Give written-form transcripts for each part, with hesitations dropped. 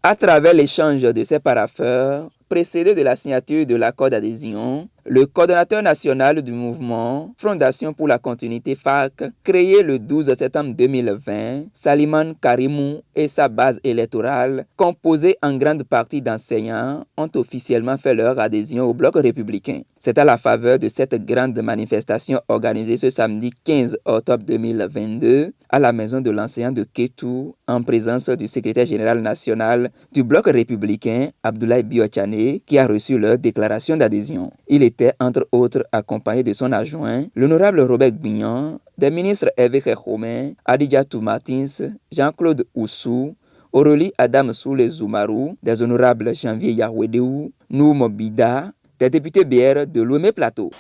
À travers l'échange de ces parapheurs, précédé de la signature de l'accord d'adhésion, le coordonnateur national du mouvement Fondation pour la continuité FAC, créé le 12 septembre 2020, Salimane Karimou et sa base électorale, composée en grande partie d'enseignants, ont officiellement fait leur adhésion au bloc républicain. C'est à la faveur de cette grande manifestation organisée ce samedi 15 octobre 2022 à la maison de l'enseignant de Kétou, en présence du secrétaire général national du bloc républicain, Abdoulaye Biochane, qui a reçu leur déclaration d'adhésion. Il était entre autres accompagné de son adjoint, l'honorable Robert Bignon, des ministres Hervé Khékhoumé, Adidjatou Martins, Jean-Claude Oussou, Aurélie Adam Soule Zoumarou, des honorables Janvier Yahwedéou, Noum Bida, des députés BR de Lomé Plateau.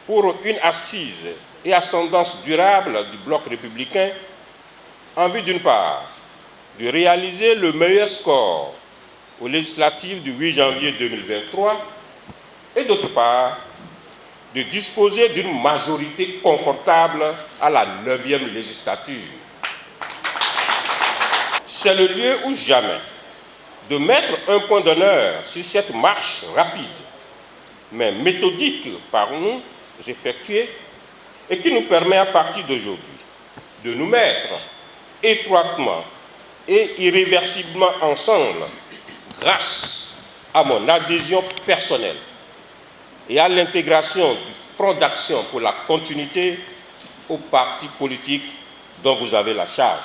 Pour une assise et ascendance durable du bloc républicain, en vue d'une part de réaliser le meilleur score aux législatives du 8 janvier 2023 et d'autre part de disposer d'une majorité confortable à la 9e législature. C'est le lieu ou jamais de mettre un point d'honneur sur cette marche rapide, mais méthodique par nous effectuée, et qui nous permet à partir d'aujourd'hui de nous mettre étroitement et irréversiblement ensemble grâce à mon adhésion personnelle et à l'intégration du Front d'action pour la continuité au parti politique dont vous avez la charge.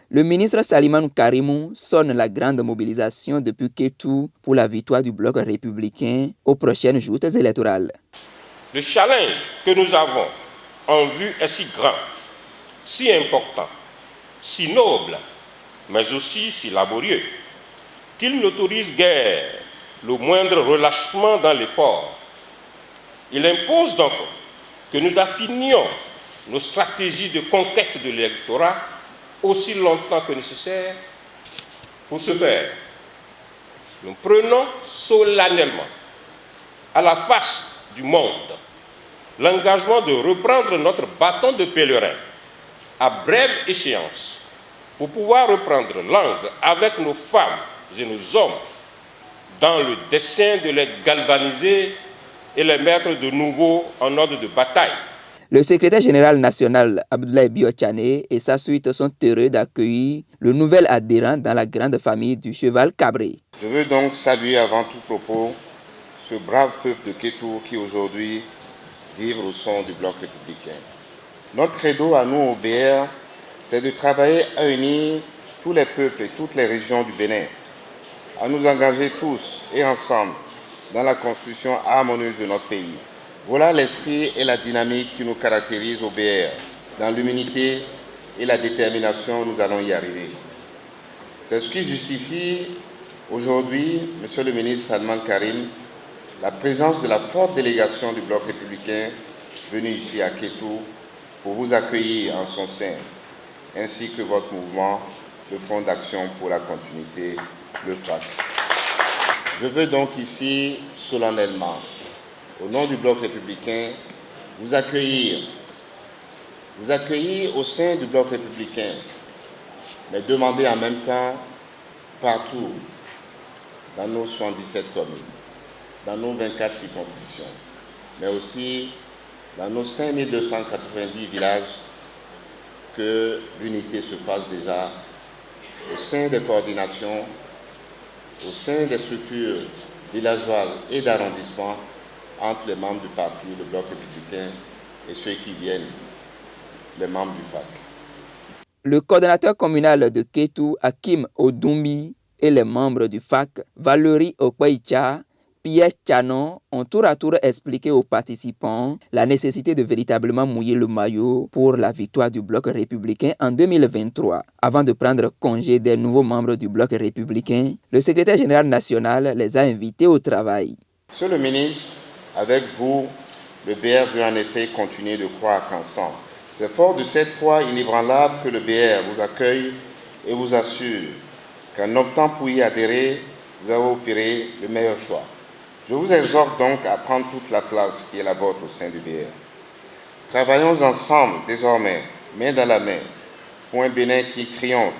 Le ministre Salimane Karimou sonne la grande mobilisation depuis Kétou pour la victoire du bloc républicain aux prochaines joutes électorales. Le challenge que nous avons en vue est si grand, si important, si noble, mais aussi si laborieux, qu'il n'autorise guère le moindre relâchement dans l'effort. Il impose donc que nous affinions nos stratégies de conquête de l'électorat aussi longtemps que nécessaire. Pour ce faire, nous prenons solennellement à la face du monde l'engagement de reprendre notre bâton de pèlerin à brève échéance pour pouvoir reprendre langue avec nos femmes et nos hommes dans le dessein de les galvaniser et les mettre de nouveau en ordre de bataille. Le secrétaire général national Abdoulaye Biochane et sa suite sont heureux d'accueillir le nouvel adhérent dans la grande famille du cheval cabré. Je veux donc saluer avant tout propos ce brave peuple de Kétou qui aujourd'hui vivre au son du bloc républicain. Notre credo à nous au BR, c'est de travailler à unir tous les peuples et toutes les régions du Bénin, à nous engager tous et ensemble dans la construction harmonieuse de notre pays. Voilà l'esprit et la dynamique qui nous caractérisent au BR. Dans l'humilité et la détermination, nous allons y arriver. C'est ce qui justifie aujourd'hui, Monsieur le ministre Salimane Karim, la présence de la forte délégation du bloc républicain venue ici à Kétou pour vous accueillir en son sein, ainsi que votre mouvement, le Front d'action pour la continuité, le FAC. Je veux donc ici, solennellement, au nom du bloc républicain, vous accueillir au sein du bloc républicain, mais demander en même temps partout, dans nos 77 communes, dans nos 24 circonscriptions, mais aussi dans nos 5290 villages, que l'unité se fasse déjà au sein des coordinations, au sein des structures villageoises et d'arrondissement, entre les membres du parti, le bloc républicain, et ceux qui viennent, les membres du FAC. Le coordonnateur communal de Kétou, Hakim Odoumbi, et les membres du FAC, Valérie Okwaïcha, Pierre Tchanon, ont tour à tour expliqué aux participants la nécessité de véritablement mouiller le maillot pour la victoire du bloc républicain en 2023. Avant de prendre congé des nouveaux membres du bloc républicain, le secrétaire général national les a invités au travail. Monsieur le ministre, avec vous, le BR veut en effet continuer de croire qu'ensemble. C'est fort de cette foi inébranlable que le BR vous accueille et vous assure qu'en optant pour y adhérer, vous avez opéré le meilleur choix. Je vous exhorte donc à prendre toute la place qui est la vôtre au sein du BR. Travaillons ensemble désormais, main dans la main, pour un Bénin qui triomphe